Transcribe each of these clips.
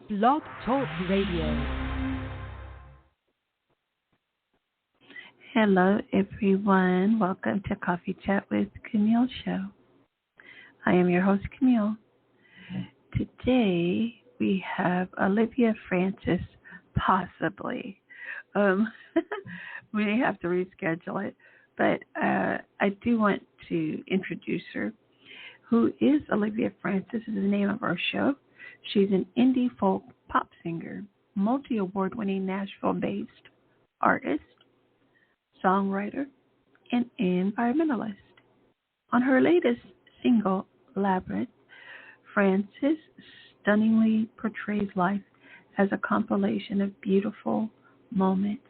Blog Talk Radio. Hello, everyone. Welcome to Coffee Chat with Camille Show. I am your host, Camille. Today, we have Olivia Frances, possibly. We may have to reschedule it, but I do want to introduce her. Who is Olivia Frances is the name of our show. She's an indie folk pop singer, multi-award-winning Nashville-based artist, songwriter, and environmentalist. On her latest single, Labyrinth, Frances stunningly portrays life as a compilation of beautiful moments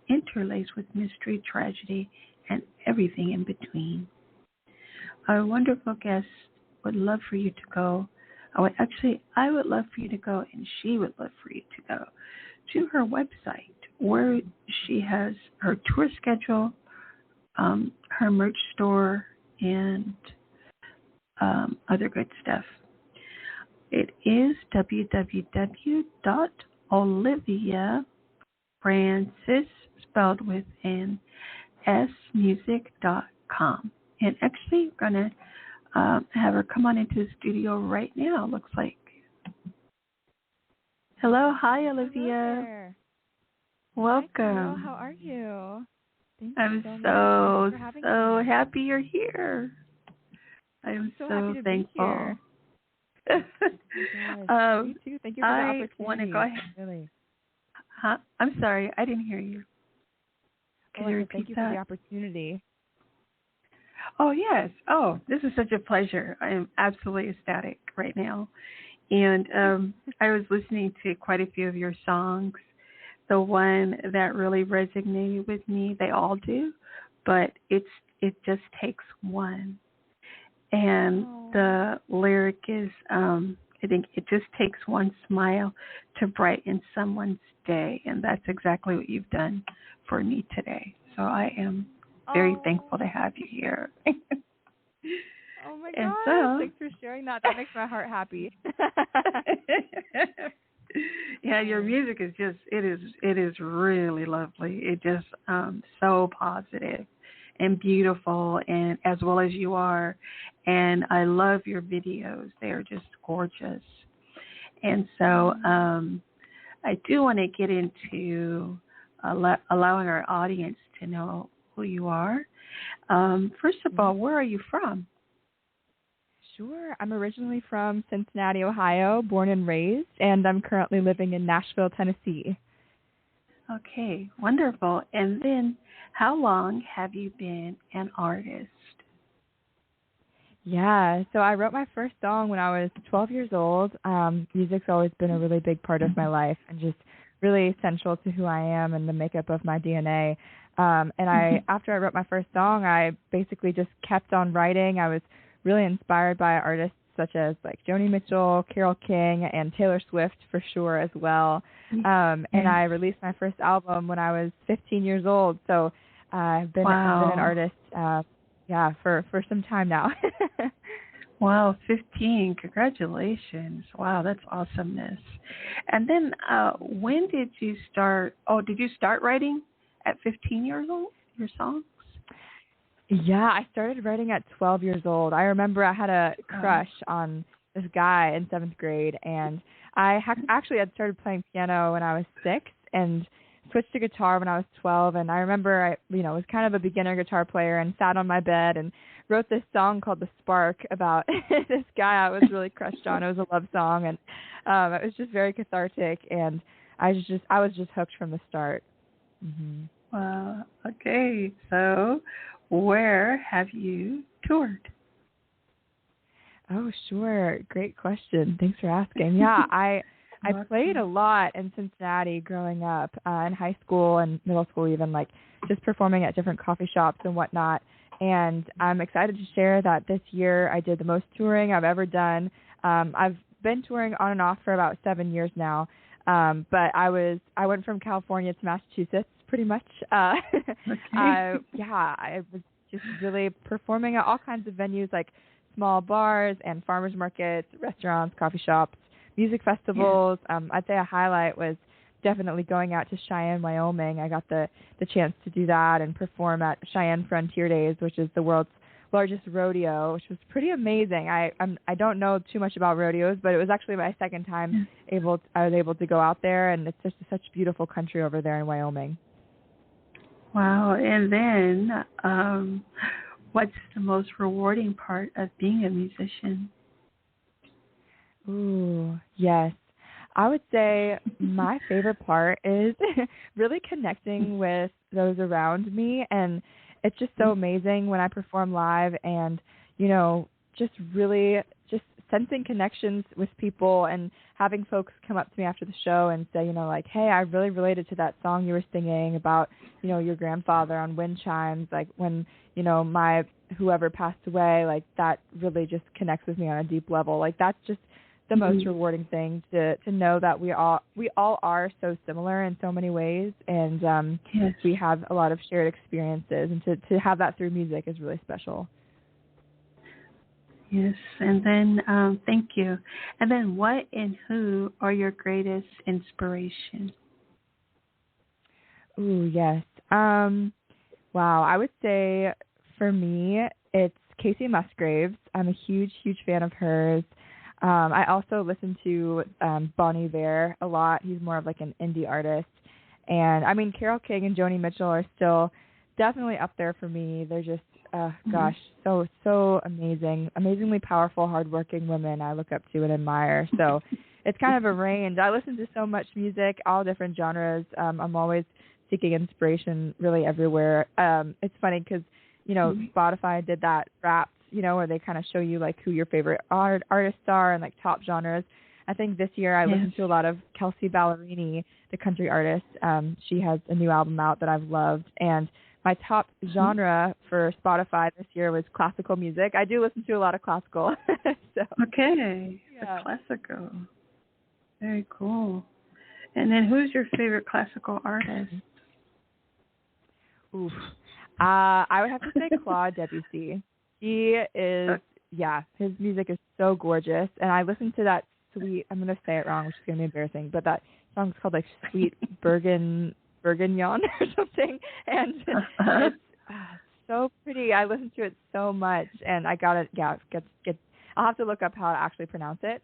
interlaced with mystery, tragedy, and everything in between. Our wonderful guest would love for you to go. I would love for you to go, and she would love for you to go to her website where she has her tour schedule, her merch store, and other good stuff. It is www.oliviafrances, spelled with an S, music.com. And actually, we're going to have her come on into the studio right now, looks like. Hello. Hi, Olivia. Hello there. Welcome. Hi, how are you? I'm so happy you're here. I'm so so happy to thankful. Be here. Me too. Thank you for the opportunity. I want to go ahead. Really. Huh? I'm sorry, I didn't hear you. Can you repeat thank you that? for the opportunity. Oh, yes. Oh, this is such a pleasure. I am absolutely ecstatic right now. And I was listening to quite a few of your songs. The one that really resonated with me, they all do, but it just takes one. And the lyric is, I think it just takes one smile to brighten someone's day. And that's exactly what you've done for me today. So I am very thankful to have you here. Oh my gosh, thanks for sharing that. That makes my heart happy. Yeah, your music is just, it is really lovely. It just so positive and beautiful, and as well as you are. And I love your videos. They are just gorgeous. And so I do want to get into allowing our audience to know who you are. First of all, where are you from? Sure. I'm originally from Cincinnati, Ohio, born and raised, and I'm currently living in Nashville, Tennessee. Okay, wonderful. And then how long have you been an artist? Yeah, so I wrote my first song when I was 12 years old. Music's always been a really big part of my life and just really essential to who I am and the makeup of my DNA. After I wrote my first song, I basically just kept on writing. I was really inspired by artists such as like Joni Mitchell, Carole King, and Taylor Swift for sure as well. And I released my first album when I was 15 years old. So I've been an artist, for some time now. Wow, 15. Congratulations. Wow, that's awesomeness. And then when did you start? Oh, did you start writing at 15 years old, your songs? Yeah, I started writing at 12 years old. I remember I had a crush on this guy in 7th grade, and I actually had started playing piano when I was 6 and switched to guitar when I was 12. And I remember I was kind of a beginner guitar player and sat on my bed and wrote this song called The Spark about this guy I was really crushed on. It was a love song, and it was just very cathartic, and I was just hooked from the start. Mm-hmm. Wow. Okay, so where have you toured? Oh, sure. Great question. Thanks for asking. Yeah, I played a lot in Cincinnati growing up, in high school and middle school even, like just performing at different coffee shops and whatnot. And I'm excited to share that this year I did the most touring I've ever done. I've been touring on and off for about 7 years now. But I went from California to Massachusetts pretty much. I was just really performing at all kinds of venues like small bars and farmers markets, restaurants, coffee shops, music festivals. I'd say a highlight was definitely going out to Cheyenne, Wyoming. I got the chance to do that and perform at Cheyenne Frontier Days, which is the world's largest rodeo, which was pretty amazing. I don't know too much about rodeos, but it was actually my second time I was able to go out there, and it's just such beautiful country over there in Wyoming. Wow. And then what's the most rewarding part of being a musician? Ooh, yes. I would say my favorite part is really connecting with those around me, and it's just so amazing when I perform live and, just really just sensing connections with people and having folks come up to me after the show and say, like, hey, I really related to that song you were singing about, your grandfather on wind chimes, like when, my whoever passed away, like that really just connects with me on a deep level. Like that's just the most rewarding thing to know that we all are so similar in so many ways, and we have a lot of shared experiences, and to have that through music is really special. Yes, and then thank you. And then what and who are your greatest inspiration? Ooh, yes. Wow, I would say for me it's Casey Musgraves. I'm a huge fan of hers. I also listen to Bon Iver a lot. He's more of like an indie artist. And, I mean, Carole King and Joni Mitchell are still definitely up there for me. They're just, so amazing, amazingly powerful, hardworking women I look up to and admire. So it's kind of a range. I listen to so much music, all different genres. I'm always seeking inspiration really everywhere. It's funny because, Spotify did that rap, where they kind of show you like who your favorite artists are and like top genres. I think this year I listened to a lot of Kelsey Ballerini, the country artist. She has a new album out that I've loved. And my top genre for Spotify this year was classical music. I do listen to a lot of classical. Okay. Yeah. Classical. Very cool. And then who's your favorite classical artist? Oof. I would have to say Claude Debussy. He is, his music is so gorgeous. And I listened to that I'm going to say it wrong, which is going to be embarrassing, but that song's called like Sweet Bourguignon or something. And it's so pretty. I listened to it so much, and I got to, I'll have to look up how to actually pronounce it.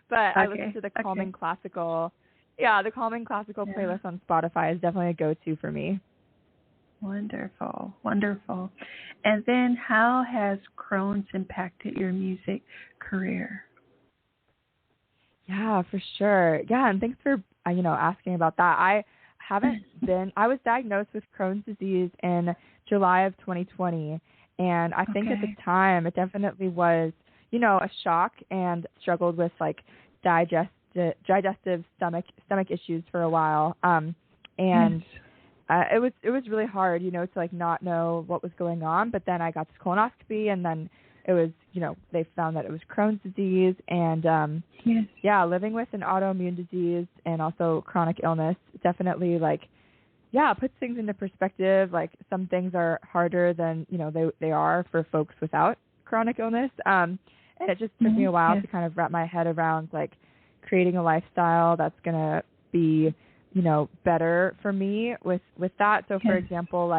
But I listened to the Calming Classical. Yeah, the Calming Classical playlist on Spotify is definitely a go-to for me. Wonderful. And then how has Crohn's impacted your music career? Yeah, for sure. Yeah, and thanks for, asking about that. I was diagnosed with Crohn's disease in July of 2020, and I think at the time it definitely was, a shock, and struggled with like digestive stomach issues for a while. It was really hard, to like not know what was going on. But then I got this colonoscopy, and then it was, they found that it was Crohn's disease, and living with an autoimmune disease and also chronic illness definitely puts things into perspective. Like some things are harder than they are for folks without chronic illness. And it just took me a while to kind of wrap my head around like creating a lifestyle that's gonna be better for me with that. So for example,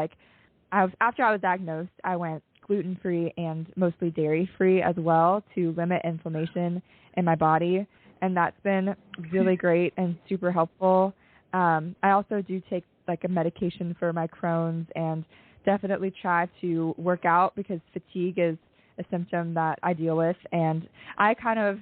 after I was diagnosed, I went gluten-free and mostly dairy-free as well to limit inflammation in my body. And that's been really great and super helpful. I also do take like a medication for my Crohn's, and definitely try to work out because fatigue is a symptom that I deal with. And I kind of,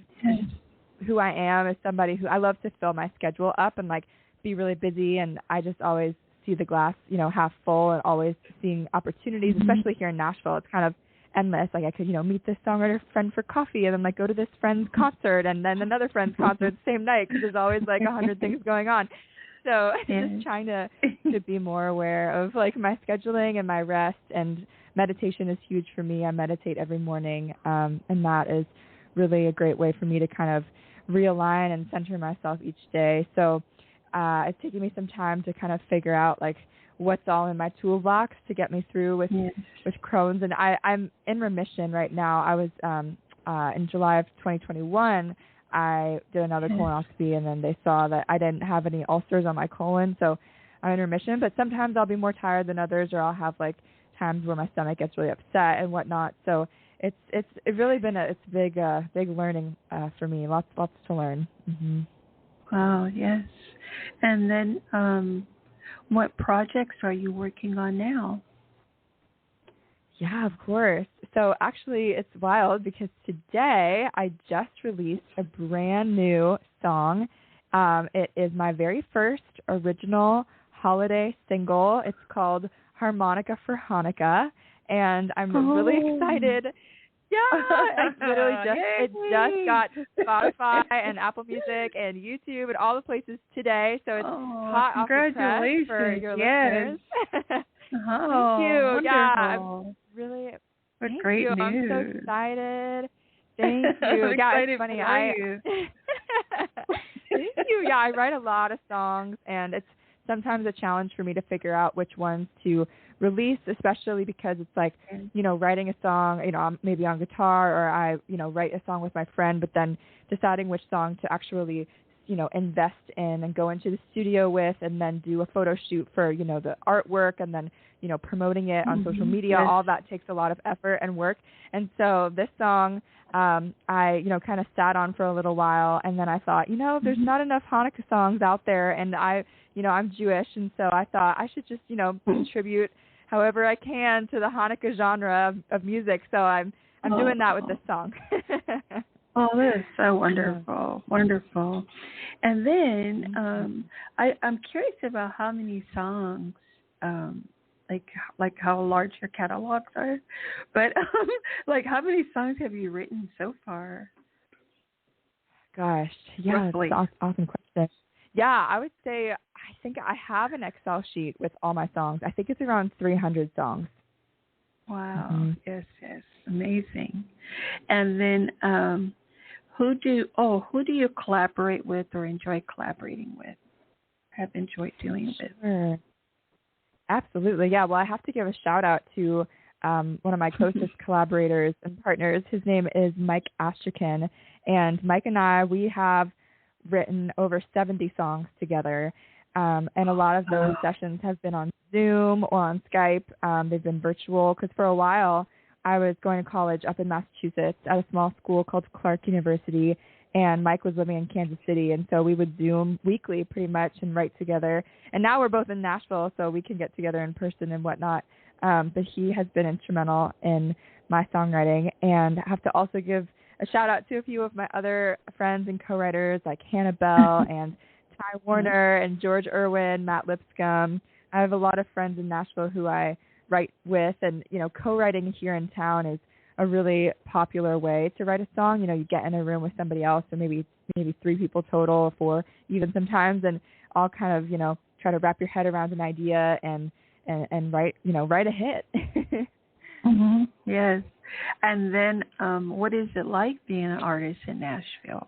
who I am is somebody who I love to fill my schedule up and like be really busy, and I just always see the glass, half full, and always seeing opportunities, especially here in Nashville. It's kind of endless. Like I could, meet this songwriter friend for coffee, and then like go to this friend's concert, and then another friend's concert the same night, because there's always like 100 things going on. So just trying to be more aware of like my scheduling and my rest, and meditation is huge for me. I meditate every morning, and that is really a great way for me to kind of realign and center myself each day. So it's taken me some time to kind of figure out like what's all in my toolbox to get me through with Crohn's. And I'm in remission right now. I was in July of 2021, I did another colonoscopy, and then they saw that I didn't have any ulcers on my colon, so I'm in remission. But sometimes I'll be more tired than others, or I'll have like times where my stomach gets really upset and whatnot. So it's really been a big learning for me. Lots to learn. Mm-hmm. Wow, yes. And then what projects are you working on now? Yeah, of course. So actually it's wild because today I just released a brand new song. It is my very first original holiday single. It's called Harmonica for Hanukkah, and I'm really excited. Yeah, it just got to Spotify and Apple Music and YouTube and all the places today. So it's hot off the press for your listeners. Thank you. Wonderful. Yeah, I'm really. What thank great you. news. I'm so excited. Thank you. Yeah, it's funny. Thank you. Yeah, I write a lot of songs, and it's sometimes a challenge for me to figure out which ones to release, especially because it's like, writing a song, maybe on guitar, or I, write a song with my friend, but then deciding which song to actually, invest in and go into the studio with, and then do a photo shoot for, the artwork, and then, promoting it on social media. All that takes a lot of effort and work. And so this song, I, kind of sat on for a little while, and then I thought, there's not enough Hanukkah songs out there, and I'm Jewish, and so I thought I should just, contribute however I can to the Hanukkah genre of music. So I'm doing that with this song. Oh, that is so wonderful, wonderful. And then I'm curious about how many songs, like how large your catalogs are, but like how many songs have you written so far? Gosh, yeah, roughly. That's an awesome question. Yeah, I would say I think I have an Excel sheet with all my songs. I think it's around 300 songs. Wow. Mm-hmm. Yes, amazing. And then who do you collaborate with or enjoy collaborating with? Have enjoyed doing with? Sure. Absolutely. Yeah. Well, I have to give a shout out to one of my closest collaborators and partners. His name is Mike Astrakan, and Mike and I, we have written over 70 songs together, and a lot of those sessions have been on Zoom or on Skype. They've been virtual because for a while I was going to college up in Massachusetts at a small school called Clark University, and Mike was living in Kansas City, and so we would Zoom weekly pretty much and write together. And now we're both in Nashville, so we can get together in person and whatnot. But he has been instrumental in my songwriting, and I have to also give a shout out to a few of my other friends and co-writers like Hannah Bell and Ty Warner and George Irwin, Matt Lipscomb. I have a lot of friends in Nashville who I write with, and co-writing here in town is a really popular way to write a song. You get in a room with somebody else, or maybe 3 people total, or 4 even sometimes, and all kind of try to wrap your head around an idea and write a hit. Mm-hmm. Yes. And then what is it like being an artist in Nashville?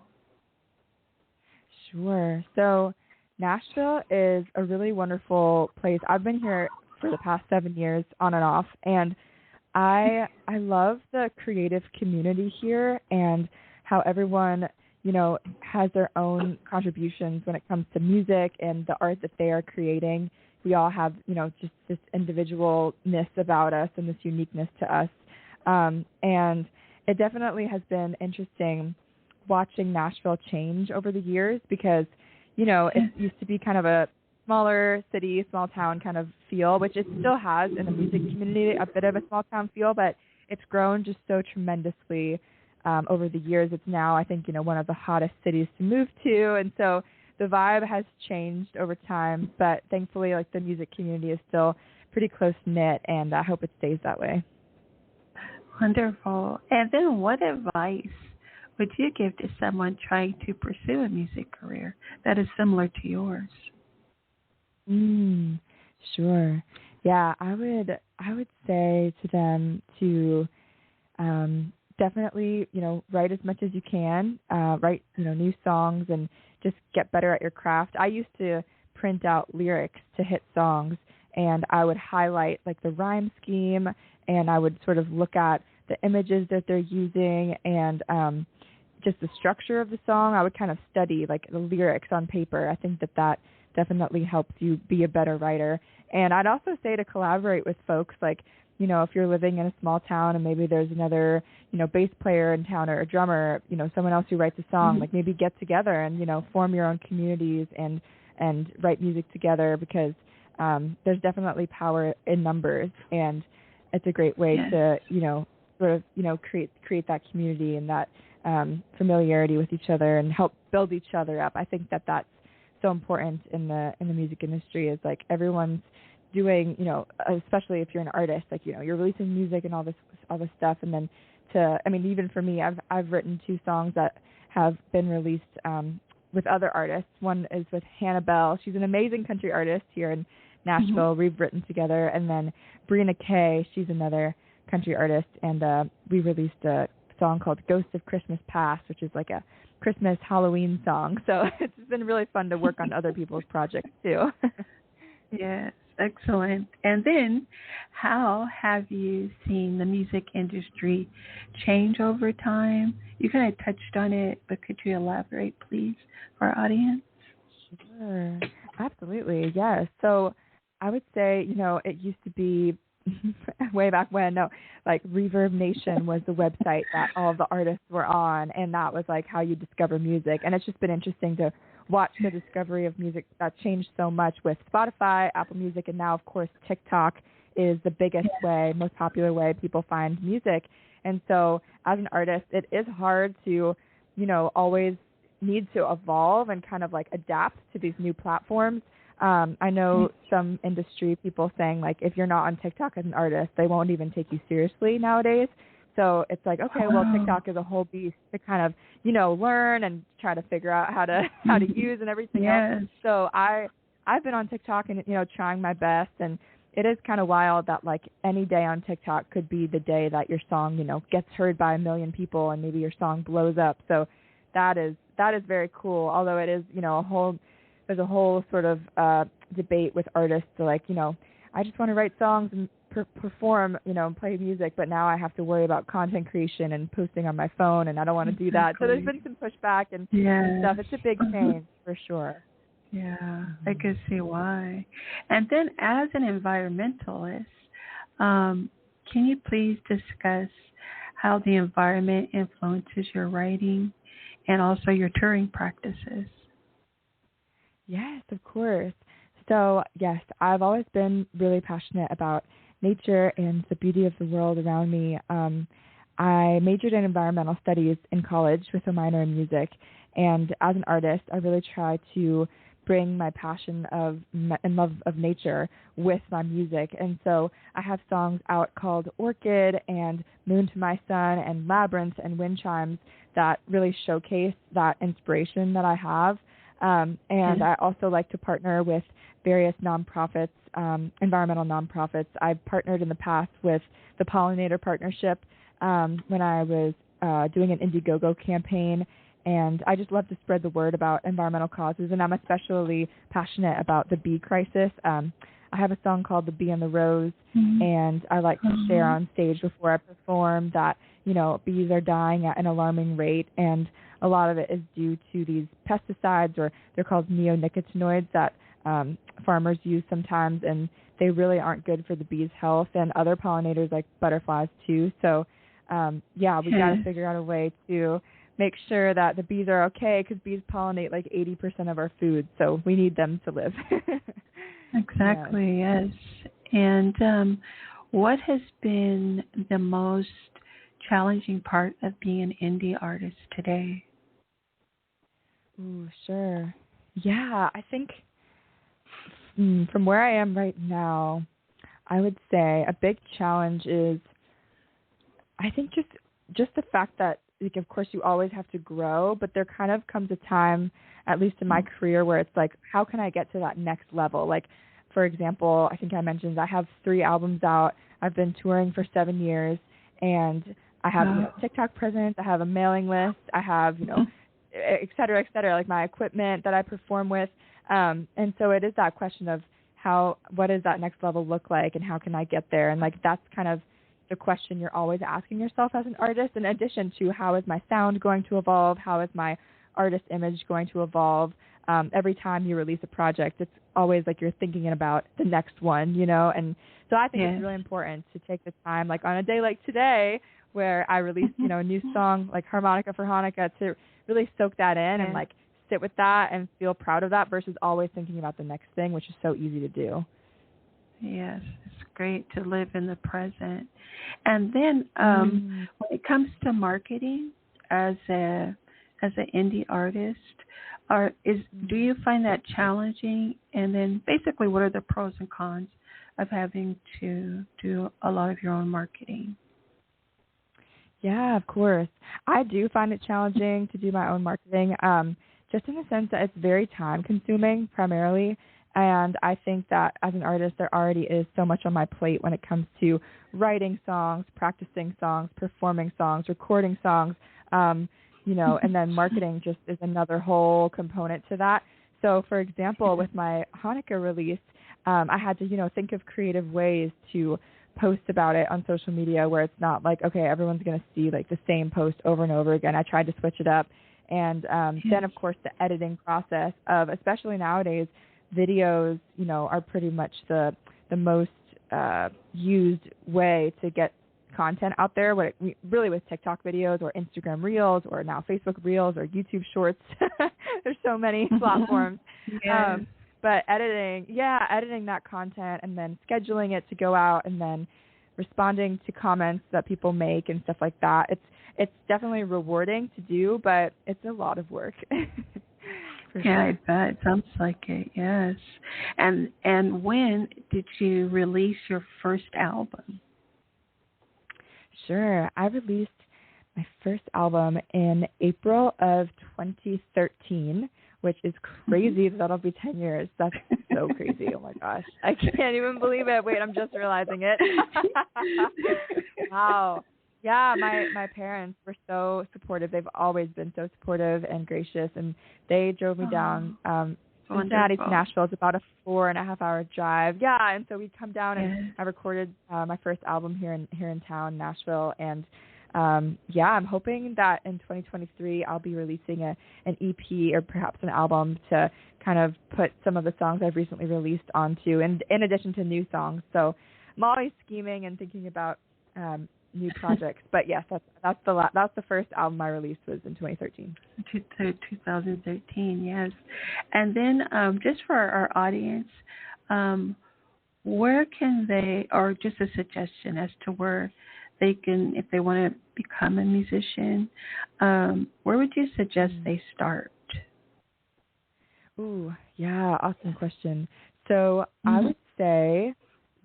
Sure. So Nashville is a really wonderful place. I've been here for the past 7 years on and off, and I love the creative community here and how everyone, has their own contributions when it comes to music and the art that they are creating. We all have, just this individualness about us and this uniqueness to us. And it definitely has been interesting watching Nashville change over the years because, it used to be kind of a smaller city, small town kind of feel, which it still has in the music community, a bit of a small town feel, but it's grown just so tremendously over the years. It's now, I think, one of the hottest cities to move to. And so the vibe has changed over time, but thankfully, the music community is still pretty close-knit, and I hope it stays that way. Wonderful. And then what advice would you give to someone trying to pursue a music career that is similar to yours? Sure. Yeah, I would say to them to definitely, write as much as you can, write, new songs and just get better at your craft. I used to print out lyrics to hit songs, and I would highlight the rhyme scheme, and I would sort of look at the images that they're using and just the structure of the song, I would kind of study like the lyrics on paper. I think that definitely helps you be a better writer. And I'd also say to collaborate with folks, like, you know, if you're living in a small town and maybe there's another, you know, bass player in town or a drummer, you know, someone else who writes a song, like maybe get together and, you know, form your own communities and write music together, because there's definitely power in numbers, and it's a great way to, you know, sort of, you know, create that community and that familiarity with each other and help build each other up. I think that that's so important in the music industry, is like everyone's doing, you know, especially if you're an artist, like, you know, you're releasing music and all this stuff, and then I mean, even for me, I've written 2 songs that have been released with other artists. One is with Hannah Bell. She's an amazing country artist here in Nashville. We've written together. And then Brina Kay, she's another country artist, and we released a song called Ghosts of Christmas Past, which is like a Christmas Halloween song. So it's been really fun to work on other people's projects too. Yes, excellent. And then how have you seen the music industry change over time? You kind of touched on it, but could you elaborate, please, for our audience? Sure. Absolutely, yes. So I would say, you know, it used to be way back when, like Reverb Nation was the website that all of the artists were on, and that was like how you discover music. And it's just been interesting to watch the discovery of music that changed so much with Spotify, Apple Music, and now, of course, TikTok is the biggest way, most popular way people find music. And so as an artist, it is hard to, you know, always need to evolve and kind of like adapt to these new platforms. I know some industry people saying, like, if you're not on TikTok as an artist, they won't even take you seriously nowadays. So it's like, okay, well, TikTok is a whole beast to kind of, you know, learn and try to figure out how to use and everything else. So I've been on TikTok and, you know, trying my best, and it is kind of wild that, like, any day on TikTok could be the day that your song, you know, gets heard by 1 million people and maybe your song blows up. So that is very cool. Although it is, you know, there's a whole sort of debate with artists to, like, you know, I just want to write songs and perform, you know, and play music, but now I have to worry about content creation and posting on my phone, and I don't want to do that. So there's been some pushback and stuff. It's a big change for sure. Yeah, I can see why. And then as an environmentalist, can you please discuss how the environment influences your writing and also your touring practices? Yes, of course. So, yes, I've always been really passionate about nature and the beauty of the world around me. I majored in environmental studies in college with a minor in music, and as an artist, I really try to bring my passion and love of nature with my music. And so I have songs out called Orchid and Moon to My Sun and Labyrinth and Wind Chimes that really showcase that inspiration that I have. And I also like to partner with various nonprofits, environmental nonprofits. I've partnered in the past with the Pollinator Partnership when I was doing an Indiegogo campaign, and I just love to spread the word about environmental causes, and I'm especially passionate about the bee crisis. I have a song called The Bee and the Rose, and I like to share on stage before I perform that, you know, bees are dying at an alarming rate, and a lot of it is due to these pesticides, or they're called neonicotinoids, that farmers use sometimes, and they really aren't good for the bees' health and other pollinators like butterflies too. So, we got to figure out a way to make sure that the bees are okay, because bees pollinate like 80% of our food, so we need them to live. Exactly, yes. And what has been the most challenging part of being an indie artist today? Ooh, sure. Yeah, I think from where I am right now, I would say a big challenge is, I think just the fact that, like, of course you always have to grow, but there kind of comes a time, at least in my career, where it's like, how can I get to that next level? Like, for example, I think I mentioned I have 3 albums out. I've been touring for 7 years, and I have, you know, TikTok presence. I have a mailing list. I have, you know, et cetera, like my equipment that I perform with. And so it is that question of what does that next level look like, and how can I get there? And like, that's kind of, the question you're always asking yourself as an artist, in addition to how is my sound going to evolve, how is my artist image going to evolve. Every time you release a project, it's always like you're thinking about the next one, you know. And so I think it's really important to take the time, like on a day like today, where I released, you know, a new song like Harmonica for Hanukkah, to really soak that in and like sit with that and feel proud of that versus always thinking about the next thing, which is so easy to do. Yes, it's great to live in the present. And then when it comes to marketing as an indie artist, do you find that challenging? And then basically, what are the pros and cons of having to do a lot of your own marketing? Yeah, of course. I do find it challenging to do my own marketing, just in the sense that it's very time-consuming primarily. And I think that as an artist, there already is so much on my plate when it comes to writing songs, practicing songs, performing songs, recording songs, you know, and then marketing just is another whole component to that. So, for example, with my Hanukkah release, I had to, you know, think of creative ways to post about it on social media where it's not like, okay, everyone's going to see like the same post over and over again. I tried to switch it up. And then, of course, the editing process of, especially nowadays, videos, you know, are pretty much the most used way to get content out there. Really with TikTok videos or Instagram Reels or now Facebook Reels or YouTube Shorts. There's so many platforms. Yes. But editing that content and then scheduling it to go out and then responding to comments that people make and stuff like that. It's definitely rewarding to do, but it's a lot of work. Yeah, I bet. It sounds like it, yes. And when did you release your first album? Sure. I released my first album in April of 2013, which is crazy. That'll be 10 years. That's so crazy. Oh, my gosh. I can't even believe it. Wait, I'm just realizing it. Wow. Yeah, my parents were so supportive. They've always been so supportive and gracious, and they drove me down Cincinnati to Nashville. It's about a 4.5-hour drive. Yeah, and so we'd come down and I recorded my first album here in town, Nashville, and I'm hoping that in 2023 I'll be releasing an EP or perhaps an album to kind of put some of the songs I've recently released onto, and in addition to new songs. So I'm always scheming and thinking about new projects. But yes, that's the first album I released was in 2013. 2013, yes. And then just for our audience, where can they, or just a suggestion as to where they can, if they want to become a musician, where would you suggest they start? Ooh, yeah, awesome question. So I would say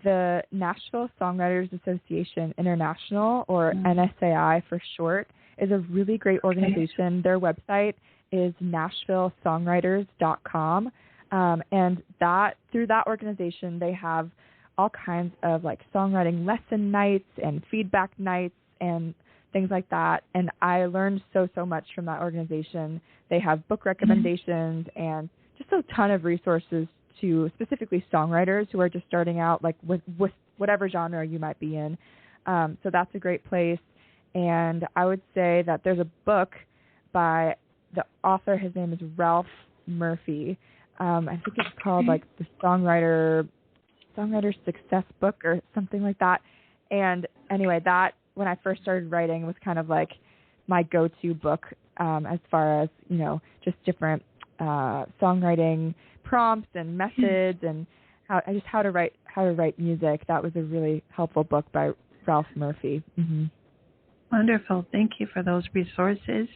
the Nashville Songwriters Association International, or NSAI for short, is a really great organization. Their website is Nashville-Songwriters.com, and through that organization, they have all kinds of like songwriting lesson nights and feedback nights and things like that. And I learned so much from that organization. They have book recommendations and just a ton of resources to specifically songwriters who are just starting out, like with whatever genre you might be in. So that's a great place. And I would say that there's a book by the author. His name is Ralph Murphy. I think it's called like the Songwriter Success Book or something like that. And anyway, that when I first started writing was kind of like my go-to book as far as, you know, just different songwriting prompts and methods and how to write music. That was a really helpful book by Ralph Murphy. Mm-hmm. Wonderful. Thank you for those resources.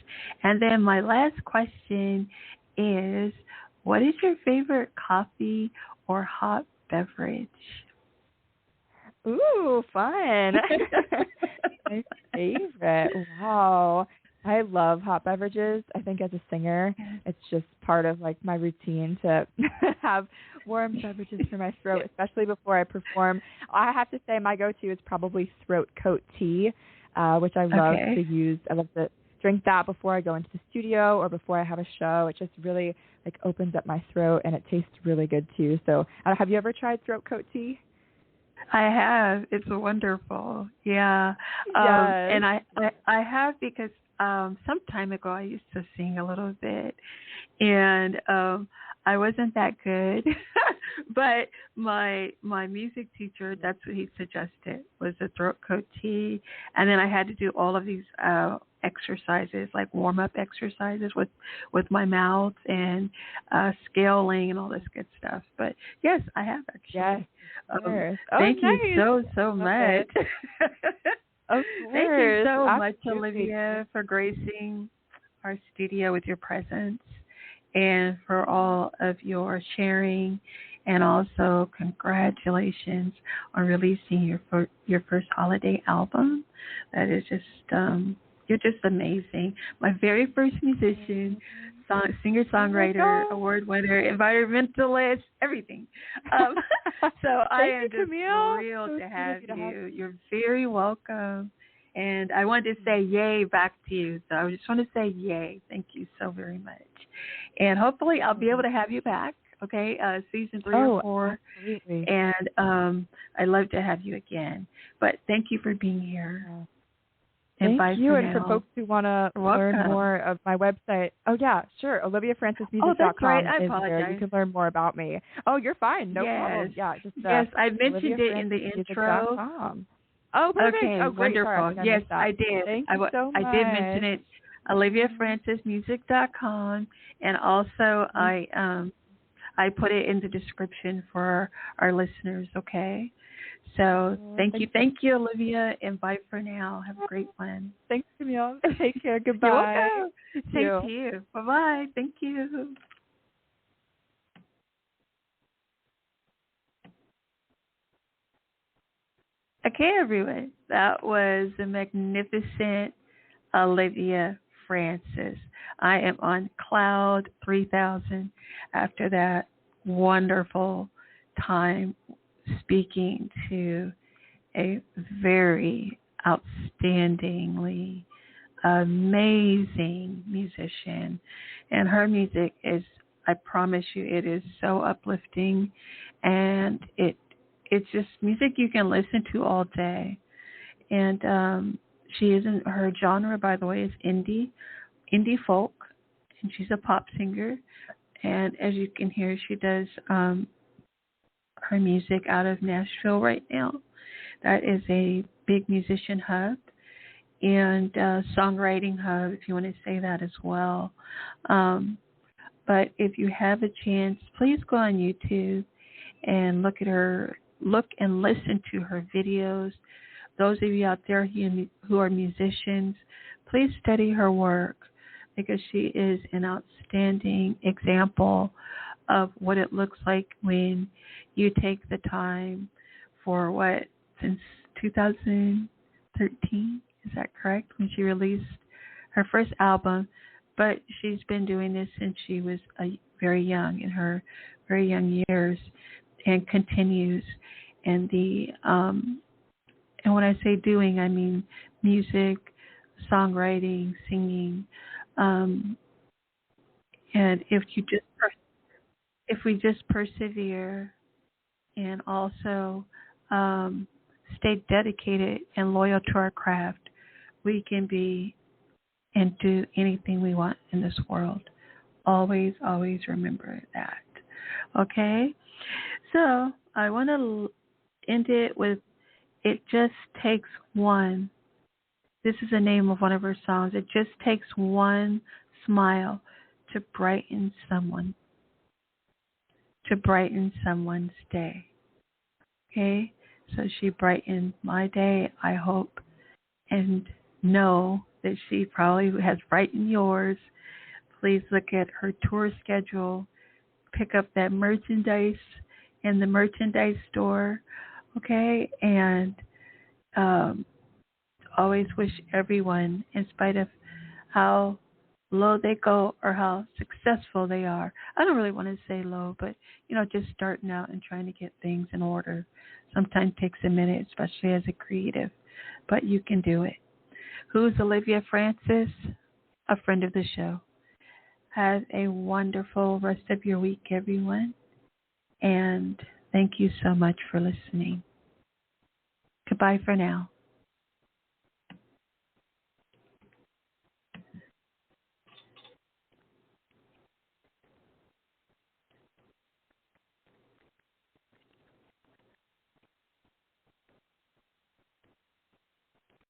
And then my last question is, what is your favorite coffee or hot beverage? Ooh, fun. My favorite. Wow. I love hot beverages. I think as a singer, it's just part of like my routine to have warm beverages for my throat, especially before I perform. I have to say my go-to is probably throat coat tea, which I love to use. I love to drink that before I go into the studio or before I have a show. It just really like opens up my throat and it tastes really good too. So have you ever tried throat coat tea? I have. It's wonderful. Yeah. Yes. And I have because some time ago I used to sing a little bit, and I wasn't that good. But my music teacher, that's what he suggested, was the throat coat tea, and then I had to do all of these exercises, like warm up exercises with my mouth and scaling and all this good stuff. But yes, I have actually. Yes. Thank nice. you so much. Of Thank you course. so much, Absolutely. Olivia, for gracing our studio with your presence and for all of your sharing, and also congratulations on releasing your first holiday album. That is just you're just amazing. My very first musician, singer-songwriter, award winner, environmentalist, everything. So I am just thrilled to have you. You're very welcome. And I wanted to say yay back to you. So I just want to say yay. Thank you so very much. And hopefully I'll be able to have you back, okay, season 3 or 4. Absolutely. And I'd love to have you again. But thank you for being here. Yeah. And Thank you. And for folks who want to learn welcome. more of my website, OliviaFrances.com that's right. I is apologize. where you can learn more about me. Oh, you're fine. No problem. Yeah, just yes, I mentioned it in the intro. Oh, perfect. Okay, oh, great. wonderful. Sorry, Yes, I did. Thank you so much. I did mention it. OliviaFrancesMusic.com, and also I put it in the description for our listeners. Okay. So thank you, Olivia, and bye for now. Have a great one. Thanks, Camille. Take care. Goodbye. You're welcome. Same to you. Bye-bye. Thank you. Okay, everyone. That was the magnificent Olivia Frances. I am on cloud 3000 after that wonderful time speaking to a very outstandingly amazing musician. And her music is, I promise you, it is so uplifting, and it's just music you can listen to all day. And she isn't, her genre, by the way, is indie folk, and she's a pop singer. And as you can hear, she does her music out of Nashville right now. That is a big musician hub and songwriting hub, if you want to say that as well. But if you have a chance, please go on YouTube and look and listen to her videos. Those of you out there who are musicians, please study her work, because she is an outstanding example of what it looks like when you take the time for since 2013, is that correct, when she released her first album? But she's been doing this since she was very young, in her very young years, and continues. And and when I say doing, I mean music, songwriting, singing. And if we just persevere and also stay dedicated and loyal to our craft, we can be and do anything we want in this world. Always, always remember that. Okay? So I want to end it with It Just Takes One. This is the name of one of her songs. It just takes one smile to brighten someone's day. Okay? So she brightened my day, I hope, and know that she probably has brightened yours. Please look at her tour schedule. Pick up that merchandise in the merchandise store. Okay? And always wish everyone, in spite of how low they go or how successful they are. I don't really want to say low, but, just starting out and trying to get things in order sometimes takes a minute, especially as a creative. But you can do it. Who's Olivia Frances? A friend of the show. Have a wonderful rest of your week, everyone. And thank you so much for listening. Goodbye for now.